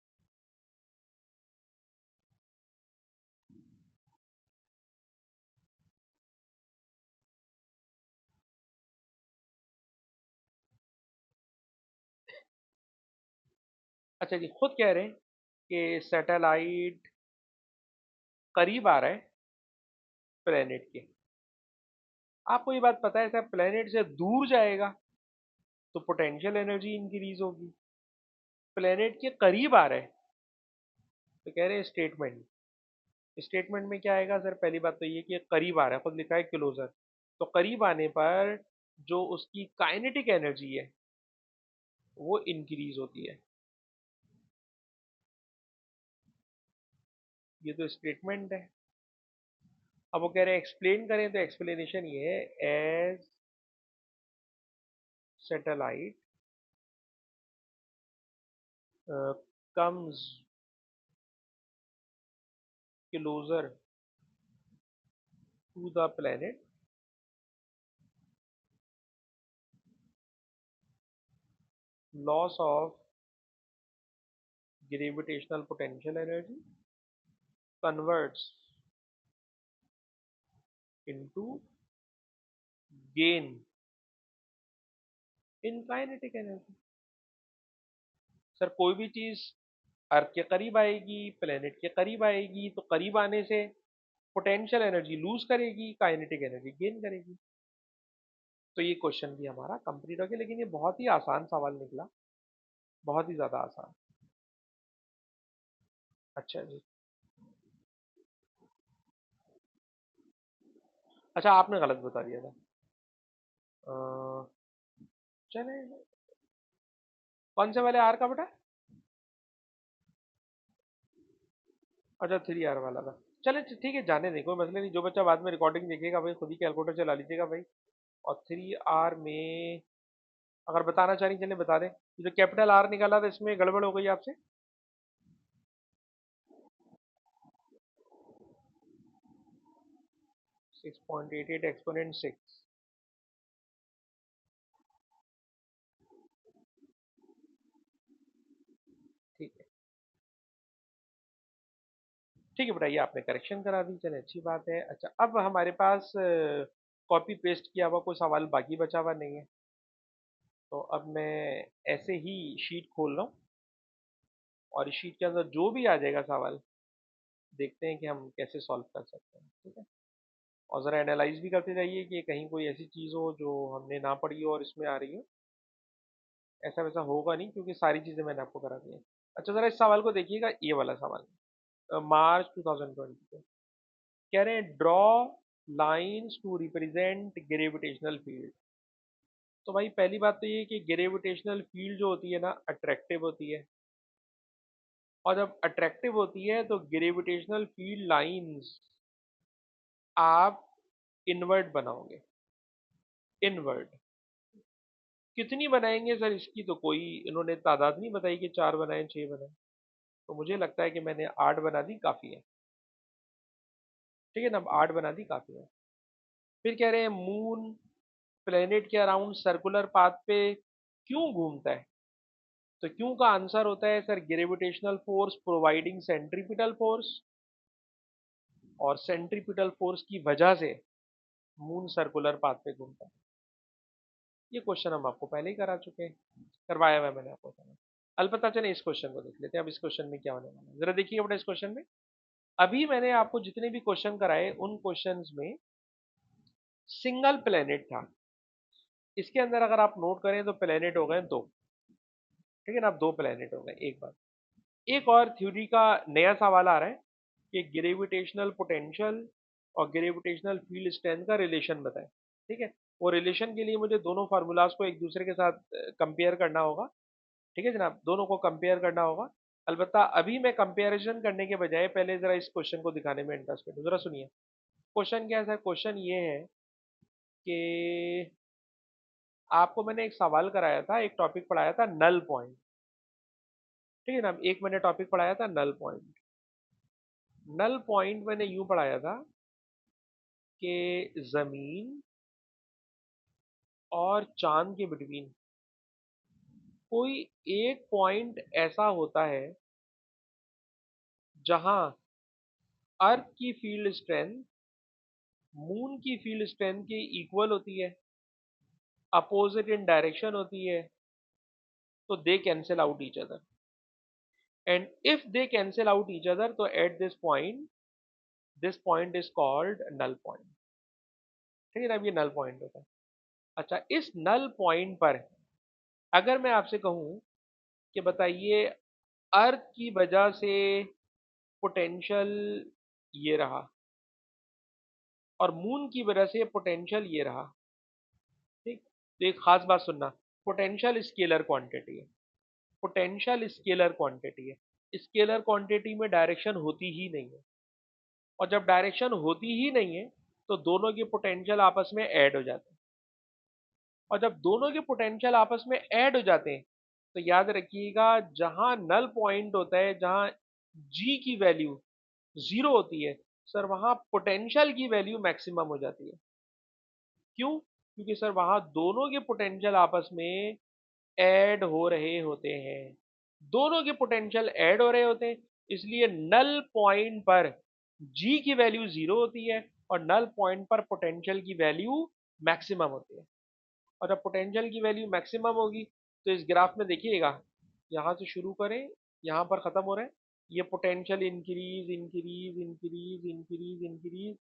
अच्छा जी, खुद कह रहे हैं कि सैटेलाइट करीब आ रहा है प्लेनेट के। आपको ये बात पता है सर, प्लेनेट से दूर जाएगा तो पोटेंशियल एनर्जी इंक्रीज होगी। प्लेनेट के करीब आ रहा है तो कह रहे हैं स्टेटमेंट, स्टेटमेंट में क्या आएगा सर? पहली बात तो ये कि करीब आ रहा है, खुद लिखा है क्लोजर, तो करीब आने पर जो उसकी काइनेटिक एनर्जी है वो इंक्रीज होती है। ये तो स्टेटमेंट है। अब वो कह रहे हैं एक्सप्लेन करें, तो एक्सप्लेनेशन ये है, as satellite comes closer to the planet, loss of gravitational potential energy converts into gain in kinetic energy. Sir कोई भी चीज अर्थ के करीब आएगी, प्लेनेट के करीब आएगी, तो करीब आने से पोटेंशियल एनर्जी लूज करेगी, काइनेटिक एनर्जी गेन करेगी। तो ये क्वेश्चन भी हमारा कंप्लीट हो गया, लेकिन ये बहुत ही आसान सवाल निकला, बहुत ही ज्यादा आसान। अच्छा जी। अच्छा, आपने गलत बता दिया था। अ, चले, कौन से वाले आर का बेटा? अच्छा, 3 आर वाला था। चले ठीक है, जाने दें, कोई मसले नहीं। जो बच्चा बाद में रिकॉर्डिंग देखेगा भाई खुद ही कैलकुलेटर चला लीजिएगा भाई। और 3 आर में अगर बताना चाह रही, चले बता दें। ये जो कैपिटल आर निकाला था इसमें गड़बड़ हो गई आपसे। 6.88 एक्सपोनेंट 6। ठीक है, ठीक है बेटा, ये आपने करेक्शन करा दी, चले अच्छी बात है। अच्छा, अब हमारे पास कॉपी पेस्ट किया हुआ कोई सवाल बाकी बचा हुआ नहीं है, तो अब मैं ऐसे ही शीट खोल रहा हूँ, और इस शीट के अंदर जो भी आ जाएगा सवाल, देखते हैं कि हम कैसे सॉल्व कर सकते हैं। ठीक है, और ज़रा एनालाइज भी करते जाइए कि कहीं कोई ऐसी चीज़ हो जो हमने ना पढ़ी हो और इसमें आ रही हो। ऐसा वैसा होगा नहीं, क्योंकि सारी चीज़ें मैंने आपको करा दी हैं। अच्छा, ज़रा इस सवाल को देखिएगा, ये वाला सवाल, मार्च 2020 कह रहे हैं draw lines to represent gravitational field. तो भाई पहली बात तो ये कि ग्रेविटेशनल फील्ड जो होती है ना, अट्रैक्टिव होती है, और जब अट्रैक्टिव होती है तो ग्रेविटेशनल फील्ड लाइंस आप इनवर्ट बनाओगे। इनवर्ट कितनी बनाएंगे सर? इसकी तो कोई इन्होंने तादाद नहीं बताई कि 4 बनाए 6 बनाए, तो मुझे लगता है कि मैंने 8 बना दी, काफ़ी है। ठीक है ना, अब 8 बना दी, काफ़ी है। फिर कह रहे हैं मून प्लेनेट के अराउंड सर्कुलर पाथ पे क्यों घूमता है? तो क्यों का आंसर होता है sir, gravitational force providing centripetal force, और सेंट्रीपिटल फोर्स की वजह से मून सर्कुलर पाथ पे घूमता है। ये क्वेश्चन हम आपको पहले ही करा चुके हैं, करवाया हुआ है मैंने आपको। अलबत्ता चलिए इस क्वेश्चन को देख लेते हैं। अब इस क्वेश्चन में क्या होने वाला है, जरा देखिए अपने इस क्वेश्चन में। अभी मैंने आपको जितने भी क्वेश्चन कराए उन क्वेश्चंस में सिंगल प्लेनेट था। इसके अंदर अगर आप नोट करें तो प्लेनेट हो गए दो, ठीक है ना। अब दो प्लेनेट हो गए। एक बात, एक और थ्योरी का नया सवाल आ रहा है कि ग्रेविटेशनल पोटेंशियल और ग्रेविटेशनल फील्ड स्ट्रेंथ का रिलेशन बताएं, ठीक है। वो रिलेशन के लिए मुझे दोनों फार्मूलाज को एक दूसरे के साथ कंपेयर करना होगा, ठीक है जनाब, दोनों को कंपेयर करना होगा। अलबत्ता अभी मैं कंपेरिजन करने के बजाय पहले जरा इस क्वेश्चन को दिखाने में इंटरेस्टेड हूँ। जरा सुनिए क्वेश्चन क्या है सर। क्वेश्चन ये है कि आपको मैंने एक सवाल कराया था, एक टॉपिक पढ़ाया था नल पॉइंट, ठीक है ना। एक मैंने टॉपिक पढ़ाया था नल पॉइंट। नल पॉइंट मैंने यूं पढ़ाया था कि जमीन और चांद के बिटवीन कोई एक पॉइंट ऐसा होता है जहां अर्थ की फील्ड स्ट्रेंथ मून की फील्ड स्ट्रेंथ के इक्वल होती है, अपोजिट इन डायरेक्शन होती है, तो they cancel out each other. And if they cancel out each other तो at this point is called null point, ठीक है ना। अब ये नल पॉइंट होता है। अच्छा, इस नल पॉइंट पर अगर मैं आपसे कहूं कि बताइए अर्थ की वजह से पोटेंशियल ये रहा और मून की वजह से पोटेंशियल ये रहा, ठीक। तो एक खास बात सुनना, पोटेंशियल स्केलर क्वांटिटी है। पोटेंशियल स्केलर क्वांटिटी है। स्केलर क्वांटिटी में डायरेक्शन होती ही नहीं है, और जब डायरेक्शन होती ही नहीं है तो दोनों के पोटेंशियल आपस में ऐड हो जाते हैं। और जब दोनों के पोटेंशियल आपस में ऐड हो जाते हैं तो याद रखिएगा, जहां नल पॉइंट होता है, जहां जी की वैल्यू जीरो होती है, सर वहां पोटेंशियल की वैल्यू मैक्सिमम हो जाती है। क्यों? क्योंकि सर वहां दोनों के पोटेंशियल आपस में ऐड हो रहे होते हैं। दोनों के पोटेंशियल ऐड हो रहे होते हैं, इसलिए नल पॉइंट पर जी की वैल्यू जीरो होती है और नल पॉइंट पर पोटेंशियल की वैल्यू मैक्सिमम होती है। और जब पोटेंशियल की वैल्यू मैक्सिमम होगी तो इस ग्राफ में देखिएगा, यहाँ से शुरू करें, यहाँ पर खत्म हो रहा है, ये potential increase increase increase increase increase,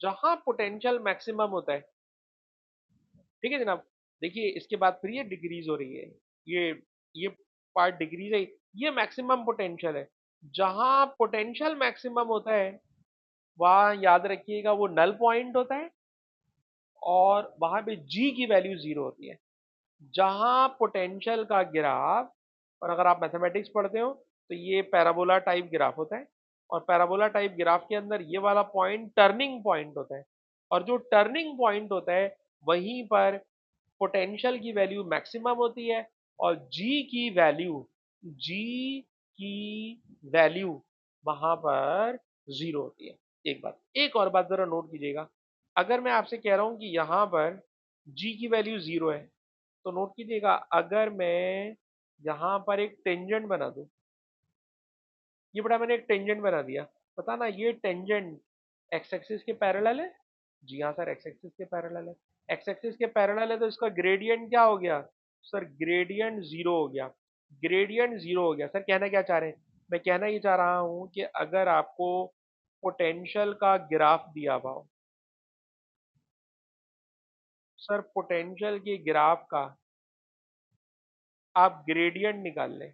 जहां पोटेंशियल मैक्सिमम होता है, ठीक है जनाब। देखिए इसके बाद फिर ये डिक्रीज हो रही है, ये ये पार्ट डिक्रीज है, ये मैक्सिमम पोटेंशियल है। जहां पोटेंशियल मैक्सिमम होता है वहां याद रखिएगा वो नल पॉइंट होता है और वहां पे जी की वैल्यू जीरो होती है। जहां पोटेंशियल का ग्राफ, और अगर आप मैथमेटिक्स पढ़ते हो तो ये पैराबोला टाइप ग्राफ होता है, और पैराबोला टाइप ग्राफ के अंदर ये वाला पॉइंट टर्निंग पॉइंट होता है, और जो टर्निंग पॉइंट होता है वहीं पर पोटेंशियल की वैल्यू मैक्सिमम होती है और जी की वैल्यू वहां पर जीरो होती है। एक बात, एक और बात जरा नोट कीजिएगा, अगर मैं आपसे कह रहा हूं कि यहां पर जी की वैल्यू जीरो है तो नोट कीजिएगा, अगर मैं यहां पर एक टेंजेंट बना दूं, ये बड़ा मैंने एक टेंजेंट बना दिया, पता ना ये टेंजेंट एक्स एक्सिस के पैरेलल है। जी हाँ सर, एक्स एक्सिस के पैरेलल है। एक्स एक्सिस के पैरेलल है तो इसका ग्रेडियंट क्या हो गया सर? ग्रेडियंट जीरो हो गया। ग्रेडियंट जीरो हो गया सर, कहना क्या चाह रहे हैं? मैं कहना ये चाह रहा हूं कि अगर आपको पोटेंशियल का ग्राफ दिया हुआ हो, सर पोटेंशियल के ग्राफ का आप ग्रेडियंट निकाल लें,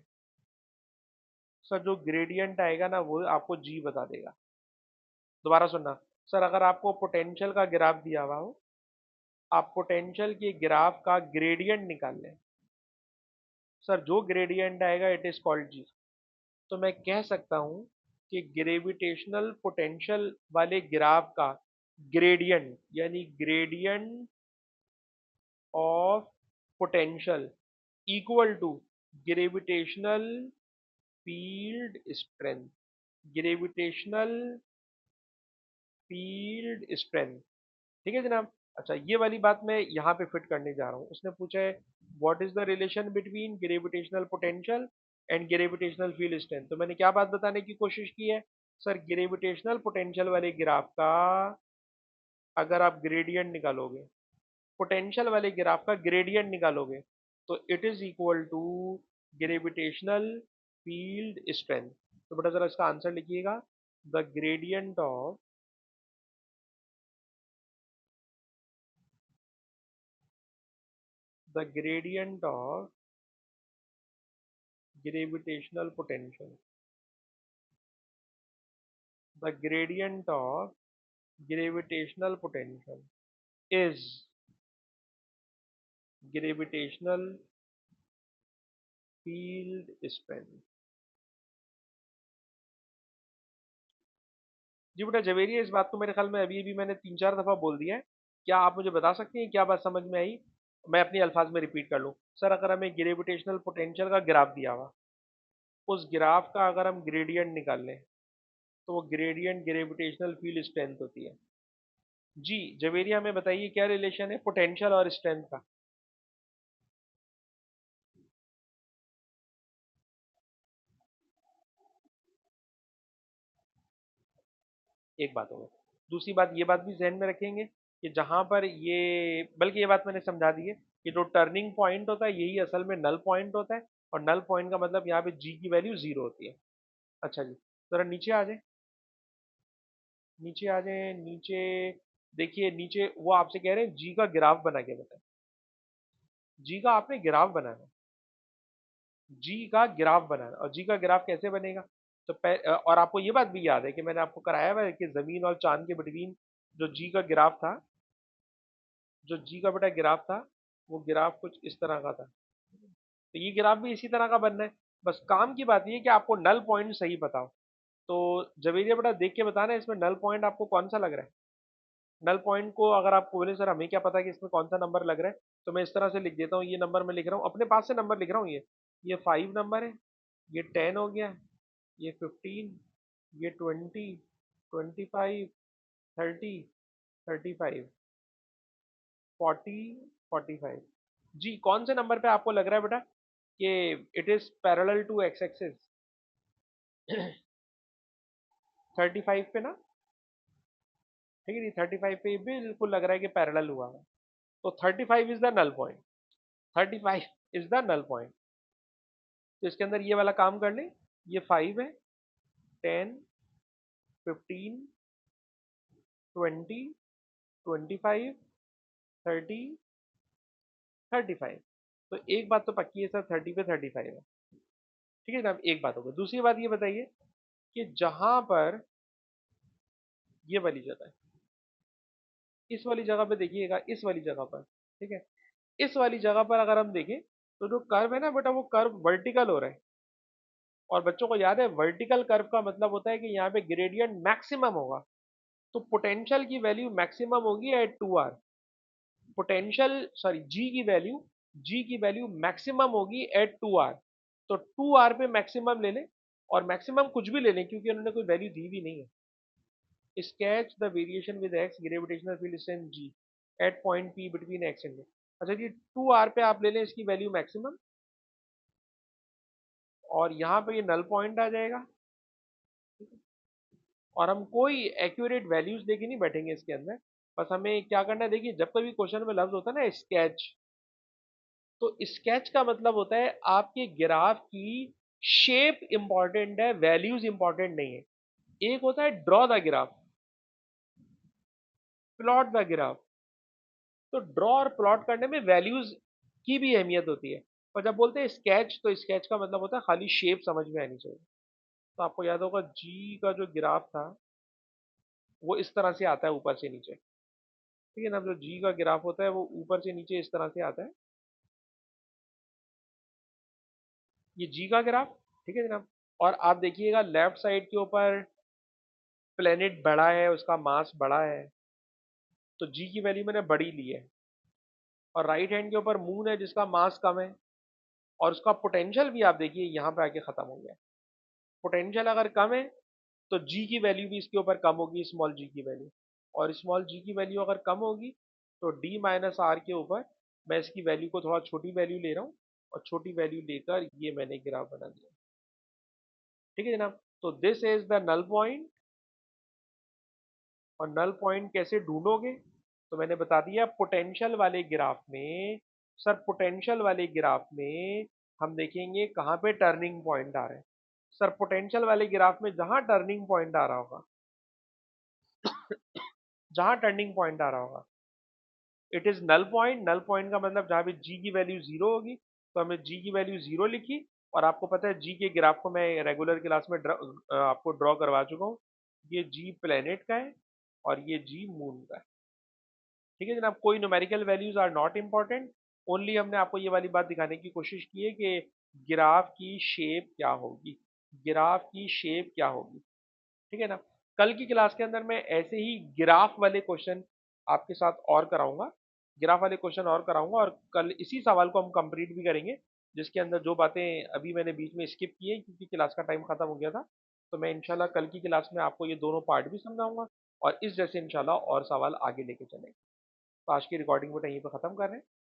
सर जो ग्रेडियंट आएगा ना वो आपको जी बता देगा। दोबारा सुनना, सर अगर आपको पोटेंशियल का ग्राफ दिया हुआ हो, आप पोटेंशियल के ग्राफ का ग्रेडियंट निकाल लें, सर जो ग्रेडियंट आएगा इट इज कॉल्ड जी। तो मैं कह सकता हूं कि ग्रेविटेशनल पोटेंशियल वाले ग्राफ का ग्रेडियंट यानी gradient of potential equal to gravitational field strength. Gravitational field strength, ठीक है जनाब। अच्छा, ये वाली बात मैं यहाँ पे फिट करने जा रहा हूँ। उसने पूछा है what is the relation between gravitational potential and gravitational field strength, तो मैंने क्या बात बताने की कोशिश की है सर? ग्रेविटेशनल पोटेंशियल वाले ग्राफ का अगर आप ग्रेडियंट निकालोगे, पोटेंशियल वाले ग्राफ का ग्रेडियंट निकालोगे, तो it is equal to gravitational field strength. तो बेटा जरा इसका आंसर लिखिएगा, the gradient of the gradient of gravitational potential, the gradient of gravitational potential is gravitational field strength. जी बेटा जवेरी, इस बात को मेरे ख्याल में अभी अभी मैंने 3-4 दफा बोल दिया है। क्या आप मुझे बता सकते हैं क्या बात समझ में आई? मैं अपने अल्फाज में रिपीट कर लूँ। सर अगर हमें ग्रेविटेशनल पोटेंशियल का ग्राफ दिया हुआ, उस ग्राफ का अगर हम ग्रेडियंट निकाल लें, तो वो ग्रेडियंट ग्रेविटेशनल फील्ड स्ट्रेंथ होती है। जी जवेरिया, हमें बताइए क्या रिलेशन है पोटेंशियल और स्ट्रेंथ का? एक बात होगा। दूसरी बात, ये बात भी जहन में रखेंगे कि जहां पर ये, बल्कि ये बात मैंने समझा दी है कि जो टर्निंग पॉइंट होता है यही असल में नल पॉइंट होता है, और नल पॉइंट का मतलब यहाँ पे जी की वैल्यू जीरो होती है। अच्छा जी, जरा नीचे आ जाए, नीचे आ जाए नीचे। देखिए नीचे वो आपसे कह रहे हैं जी का ग्राफ बना के बताएं। जी का आपने ग्राफ बनाना, जी का ग्राफ बनाना, और जी का ग्राफ कैसे बनेगा? तो और आपको ये बात भी याद है कि मैंने आपको कराया हुआ है कि जमीन और चांद के बिटवीन जो जी का ग्राफ था, जो जी का बेटा ग्राफ था, वो ग्राफ कुछ इस तरह का था। तो ये ग्राफ भी इसी तरह का बनना है। बस काम की बात ये है कि आपको नल पॉइंट सही बताओ। तो जवेरिया बेटा देख के बताना इसमें नल पॉइंट आपको कौन सा लग रहा है। नल पॉइंट को अगर आप बोले सर हमें क्या पता कि इसमें कौन सा नंबर लग रहा है, तो मैं इस तरह से लिख देता हूँ। ये नंबर मैं लिख रहा हूँ अपने पास से, नंबर लिख रहा हूँ। ये 5 नंबर है, ये 10 हो गया, ये 15, ये 20, 25, 30, 35, 40, 45। जी कौन से नंबर पे आपको लग रहा है बेटा कि it is parallel to X axis? 35 पे ना? ठीक है जी, 35 पे बिल्कुल लग रहा है कि पैरेलल हुआ है। तो 35 is the null point, 35 is the null point. तो इसके अंदर ये वाला काम कर लें। ये 5 है, 10, 15, 20, 25, 30, 35। तो एक बात तो पक्की है सर, 30 पे 35 है। ठीक है ना? एक बात होगा। दूसरी बात ये बताइए कि जहां पर ये वाली जगह है, इस वाली जगह पे देखिएगा, इस वाली जगह पर, ठीक है, इस वाली जगह पर अगर हम देखें, तो जो कर्व है ना बेटा, वो कर्व वर्टिकल हो रहा है। और बच्चों को याद है वर्टिकल कर्व का मतलब होता है कि यहाँ पे ग्रेडियंट मैक्सिमम होगा। तो पोटेंशियल की वैल्यू मैक्सिमम होगी एट 2r। पोटेंशियल सॉरी जी की वैल्यू मैक्सिमम होगी एट 2r। तो 2r पे मैक्सिमम ले लें, और मैक्सिमम कुछ भी ले लें क्योंकि उन्होंने कोई वैल्यू दी भी नहीं है। Sketch the variation with X gravitational field strength G at point P between X and. अच्छा जी, 2r पे आप ले लें इसकी वैल्यू मैक्सिमम, और यहाँ पे ये नल पॉइंट आ जाएगा। और हम कोई एक्यूरेट वैल्यूज लेके नहीं बैठेंगे इसके अंदर। बस हमें क्या करना है, देखिए जब कभी क्वेश्चन में लफ्ज होता है ना स्केच, तो स्केच का मतलब होता है आपके ग्राफ की शेप इंपॉर्टेंट है, वैल्यूज इंपॉर्टेंट नहीं है। एक होता है draw the graph, plot the graph. तो ड्रॉ और प्लॉट करने में वैल्यूज की भी अहमियत होती है। और जब बोलते हैं स्केच, तो स्केच का मतलब होता है खाली शेप समझ में आनी चाहिए। तो आपको याद होगा जी का जो ग्राफ था, वो इस तरह से आता है ऊपर से नीचे। ठीक है ना? जो जी का ग्राफ होता है वो ऊपर से नीचे इस तरह से आता है। ये जी का ग्राफ, ठीक है जनाब। और आप देखिएगा लेफ्ट साइड के ऊपर प्लेनेट बड़ा है, उसका मास बड़ा है, तो जी की वैल्यू मैंने बड़ी ली है। और राइट हैंड के ऊपर मून है जिसका मास कम है, और उसका पोटेंशियल भी आप देखिए यहाँ पे आके खत्म हो गया। पोटेंशियल अगर कम है, तो जी की वैल्यू भी इसके ऊपर कम होगी, स्मॉल जी की वैल्यू। और स्मॉल जी की वैल्यू अगर कम होगी, तो डी माइनस आर के ऊपर मैं इसकी वैल्यू को थोड़ा छोटी वैल्यू ले रहा हूँ, और छोटी वैल्यू लेकर ये मैंने ग्राफ बना दिया। ठीक है जनाब। तो this is the null point. और नल पॉइंट कैसे ढूंढोगे? तो मैंने बता दिया पोटेंशियल वाले ग्राफ में। सर पोटेंशियल वाले ग्राफ में हम देखेंगे कहाँ पे टर्निंग पॉइंट आ रहे हैं। सर पोटेंशियल वाले ग्राफ में जहां टर्निंग पॉइंट आ रहा होगा, जहां टर्निंग पॉइंट आ रहा होगा, it is null point. Null point का मतलब जहां पे जी की वैल्यू जीरो होगी, तो हमने जी की वैल्यू जीरो लिखी। और आपको पता है जी के ग्राफ को मैं रेगुलर क्लास में आपको ड्रॉ करवा चुका हूँ। ये जी प्लेनेट का है और ये जी मून का है। ठीक है जनाब, कोई numerical values are not important. Only हमने आपको ये वाली बात दिखाने की कोशिश की है कि ग्राफ की शेप क्या होगी, ग्राफ की शेप क्या होगी। ठीक है ना। कल की क्लास के अंदर मैं ऐसे ही ग्राफ वाले क्वेश्चन आपके साथ और कराऊंगा, ग्राफ वाले क्वेश्चन और कराऊंगा, और कल इसी सवाल को हम कंप्लीट भी करेंगे, जिसके अंदर जो बातें अभी मैंने बीच में स्किप की है क्योंकि क्लास का टाइम खत्म हो गया था। तो मैं इंशाल्लाह कल की क्लास में आपको ये दोनों पार्ट भी समझाऊंगा और इस जैसे इंशाल्लाह और सवाल आगे लेके चलेंगे। तो आज की रिकॉर्डिंग को यहीं पर खत्म कर रहे हैं।